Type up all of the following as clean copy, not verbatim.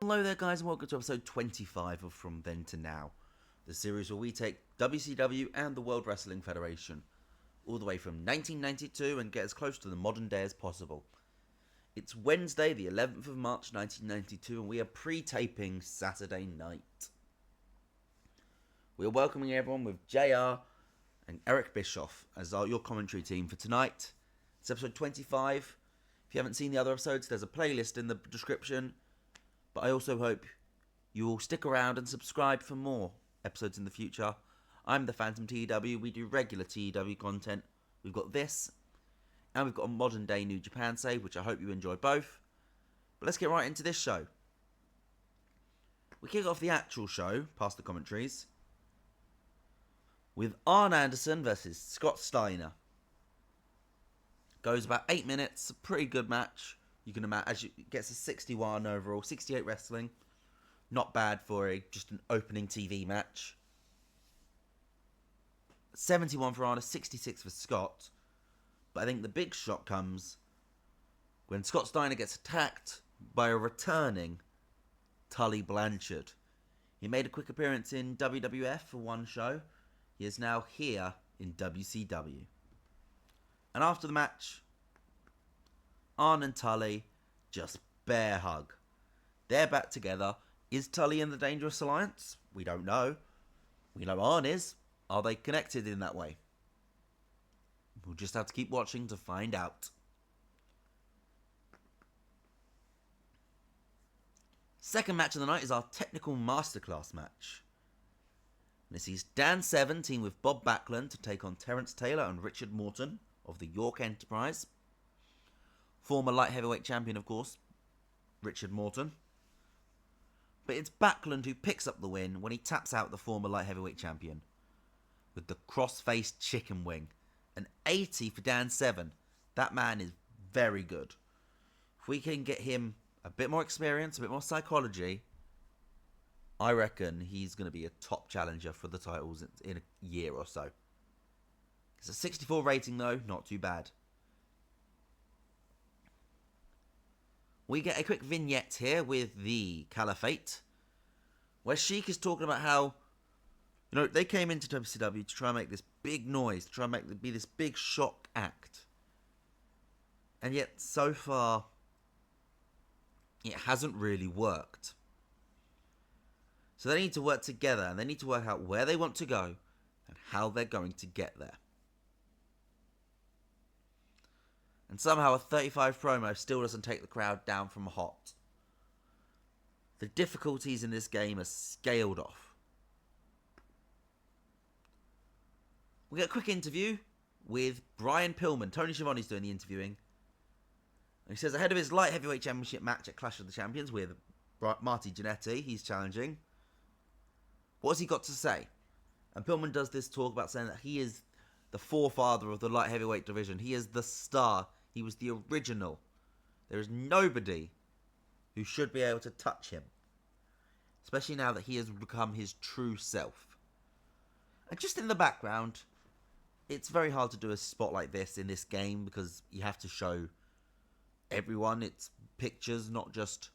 Hello there guys and welcome to episode 25 of From Then to Now, the series where we take WCW and the World Wrestling Federation all the way from 1992 and get as close to the modern day as possible. It's Wednesday the 11th of March 1992 and we are pre-taping Saturday night. We are welcoming everyone with JR and Eric Bischoff as your commentary team for tonight. It's episode 25. If you haven't seen the other episodes, there's a playlist in the description. But I also hope you will stick around and subscribe for more episodes in the future. I'm the Phantom TW. We do regular TW content. We've got this, and we've got a modern day New Japan save, which I hope you enjoy both. But let's get right into this show. We kick off the actual show, past the commentaries, with Arn Anderson versus Scott Steiner. Goes about 8 minutes, a pretty good match. You can imagine, it gets a 61 overall, 68 wrestling. Not bad for just an opening TV match. 71 for Arn, 66 for Scott. But I think the big shock comes when Scott Steiner gets attacked by a returning Tully Blanchard. He made a quick appearance in WWF for one show. He is now here in WCW. And after the match, Arn and Tully just bear hug. They're back together. Is Tully in the Dangerous Alliance? We don't know. We know Arn is. Are they connected in that way? We'll just have to keep watching to find out. Second match of the night is our Technical Masterclass match. This is Dan Severn teamed with Bob Backlund to take on Terence Taylor and Richard Morton of the York Enterprise. Former light heavyweight champion, of course, Richard Morton. But it's Backlund who picks up the win when he taps out the former light heavyweight champion with the cross-faced chicken wing. An 80 for Dan Severn. That man is very good. If we can get him a bit more experience, a bit more psychology, I reckon he's going to be a top challenger for the titles in a year or so. It's a 64 rating though, not too bad. We get a quick vignette here with the Caliphate, where Sheik is talking about how, they came into WCW to try and make this big noise, to try and be this big shock act. And yet, so far, it hasn't really worked. So they need to work together, and they need to work out where they want to go, and how they're going to get there. And somehow a 35 promo still doesn't take the crowd down from hot. The difficulties in this game are scaled off. We get a quick interview with Brian Pillman. Tony Schiavone's doing the interviewing. And he says ahead of his light heavyweight championship match at Clash of the Champions with Marty Jannetty, he's challenging. What has he got to say? And Pillman does this talk about saying that he is the forefather of the light heavyweight division. He is the star. He was the original. There is nobody who should be able to touch him. Especially now that he has become his true self. And just in the background, it's very hard to do a spot like this in this game because you have to show everyone. It's pictures, not just...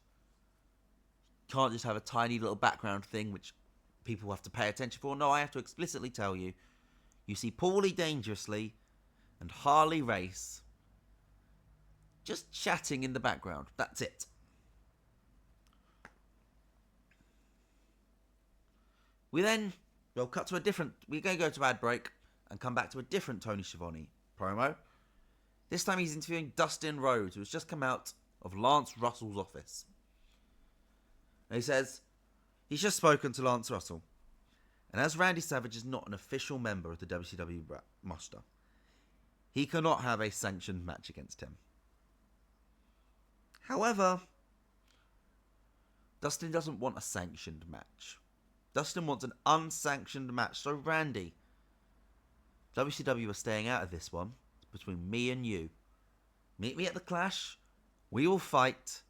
You can't just have a tiny little background thing which people have to pay attention for. No, I have to explicitly tell you. You see Paulie Dangerously and Harley Race just chatting in the background. That's it. We then, cut to a different... We're going to go to ad break and come back to a different Tony Schiavone promo. This time he's interviewing Dustin Rhodes, who has just come out of Lance Russell's office. And he says, he's just spoken to Lance Russell. And as Randy Savage is not an official member of the WCW roster, he cannot have a sanctioned match against him. However, Dustin doesn't want a sanctioned match. Dustin wants an unsanctioned match. So Randy, WCW are staying out of this one. It's between me and you. Meet me at the Clash. We will fight.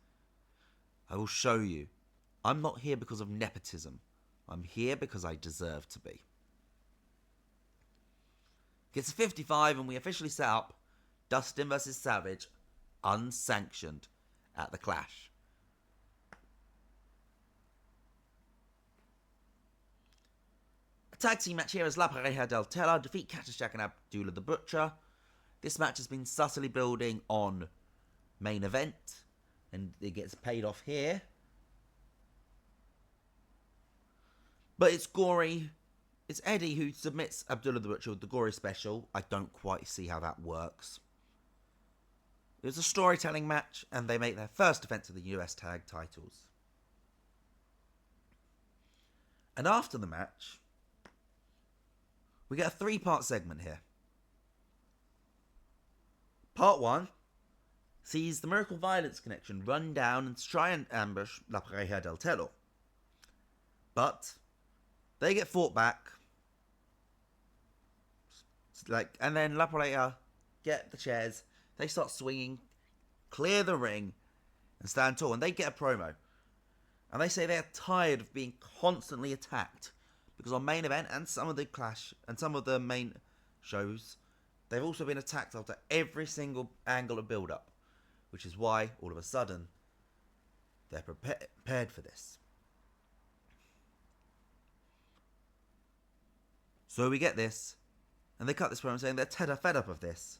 I will show you. I'm not here because of nepotism. I'm here because I deserve to be. Gets a 55 and we officially set up Dustin versus Savage unsanctioned at the Clash. Tag team match here is La Pareja del Telar defeat Cactus Jack and Abdullah the Butcher. This match has been subtly building on main event, and it gets paid off here. But it's gory. It's Eddie who submits Abdullah the Butcher with the gory special. I don't quite see how that works. It was a storytelling match, and they make their first defense of the US tag titles. And after the match, we get a 3-part segment here. Part 1 sees the Miracle Violence Connection run down and try and ambush La Pareja del Telo. But they get fought back. And then La Pareja get the chairs. They start swinging, clear the ring, and stand tall. And they get a promo. And they say they're tired of being constantly attacked. Because on main event and some of the Clash and some of the main shows, they've also been attacked after every single angle of build-up. Which is why, all of a sudden, they're prepared for this. So we get this. And they cut this promo saying they're fed up of this.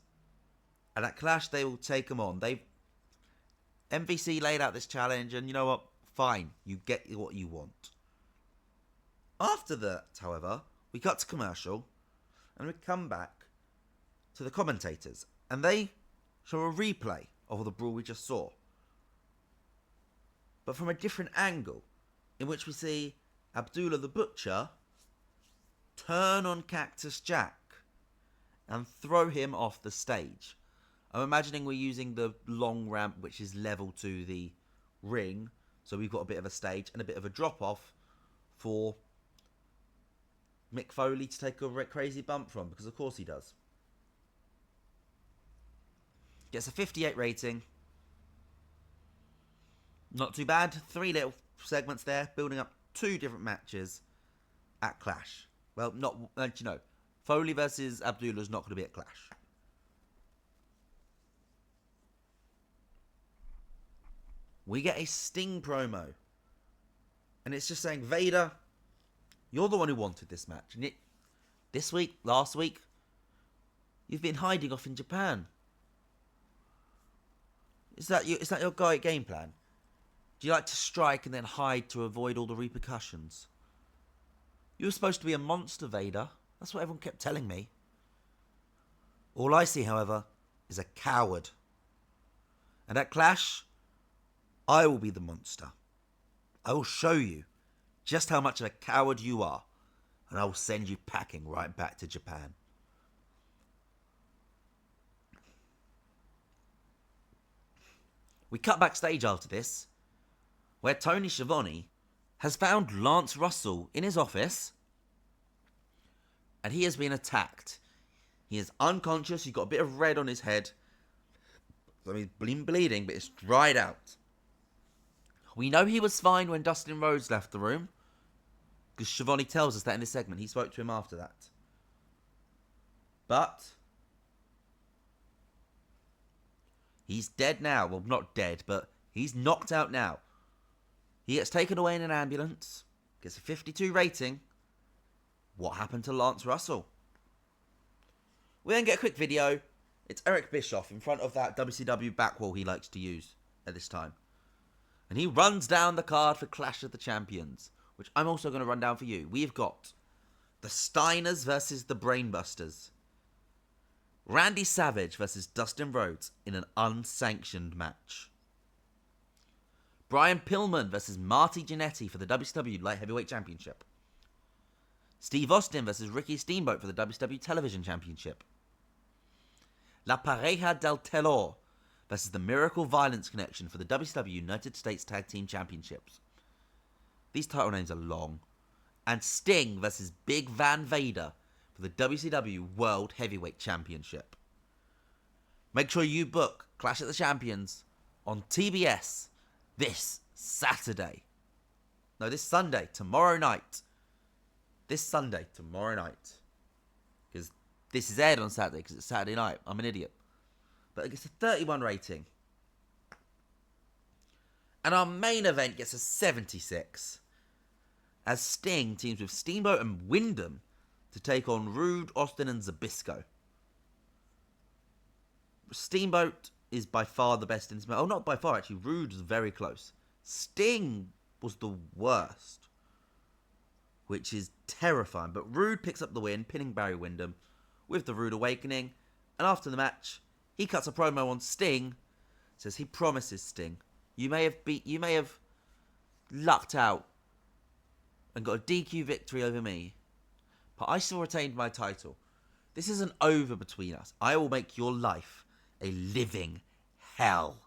And at Clash, they will take them on. MVC laid out this challenge, and you know what? Fine, you get what you want. After that, however, we cut to commercial, and we come back to the commentators, and they show a replay of the brawl we just saw, but from a different angle, in which we see Abdullah the Butcher turn on Cactus Jack and throw him off the stage. I'm imagining we're using the long ramp, which is level to the ring. So we've got a bit of a stage and a bit of a drop-off for Mick Foley to take a crazy bump from, because of course he does. Gets a 58 rating. Not too bad. 3 little segments there, building up 2 different matches at Clash. Well, Foley versus Abdullah is not going to be at Clash. We get a Sting promo. And it's just saying, Vader, you're the one who wanted this match. And this week, last week, you've been hiding off in Japan. Is that your game plan? Do you like to strike and then hide to avoid all the repercussions? You were supposed to be a monster, Vader. That's what everyone kept telling me. All I see, however, is a coward. And at Clash, I will be the monster. I will show you just how much of a coward you are, and I will send you packing right back to Japan. We cut backstage after this, where Tony Schiavone has found Lance Russell in his office, and he has been attacked. He is unconscious, he's got a bit of red on his head, so he's been bleeding, but it's dried out. We know he was fine when Dustin Rhodes left the room, because Schiavone tells us that in this segment. He spoke to him after that. But he's dead now. Well, not dead, but he's knocked out now. He gets taken away in an ambulance, gets a 52 rating. What happened to Lance Russell? We then get a quick video. It's Eric Bischoff in front of that WCW back wall he likes to use at this time. And he runs down the card for Clash of the Champions, which I'm also going to run down for you. We've got the Steiners versus the Brainbusters. Randy Savage versus Dustin Rhodes in an unsanctioned match. Brian Pillman versus Marty Jannetty for the WCW Light Heavyweight Championship. Steve Austin versus Ricky Steamboat for the WCW Television Championship. La Pareja del Telor versus the Miracle Violence Connection for the WCW United States Tag Team Championships. These title names are long. And Sting versus Big Van Vader for the WCW World Heavyweight Championship. Make sure you book Clash of the Champions on TBS this Saturday. No, this Sunday, tomorrow night. This Sunday, tomorrow night. Because this is aired on Saturday, because it's Saturday night. I'm an idiot. But it gets a 31 rating. And our main event gets a 76. As Sting teams with Steamboat and Windham to take on Rude, Austin, and Zybzysko. Steamboat is by far the best in this match. Oh, not by far, actually. Rude was very close. Sting was the worst, which is terrifying. But Rude picks up the win, pinning Barry Windham with the Rude Awakening. And after the match, he cuts a promo on Sting. Says he promises Sting, you may have lucked out and got a DQ victory over me, but I still retained my title. This isn't over between us. I will make your life a living hell.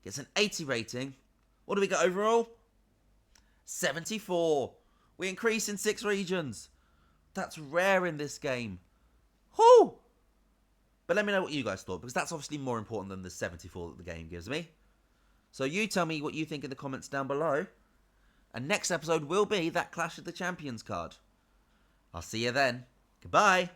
Gets an 80 rating. What do we get overall? 74. We increase in 6 regions. That's rare in this game. Whoo! But let me know what you guys thought, because that's obviously more important than the 74 that the game gives me. So you tell me what you think in the comments down below. And next episode will be that Clash of the Champions card. I'll see you then. Goodbye.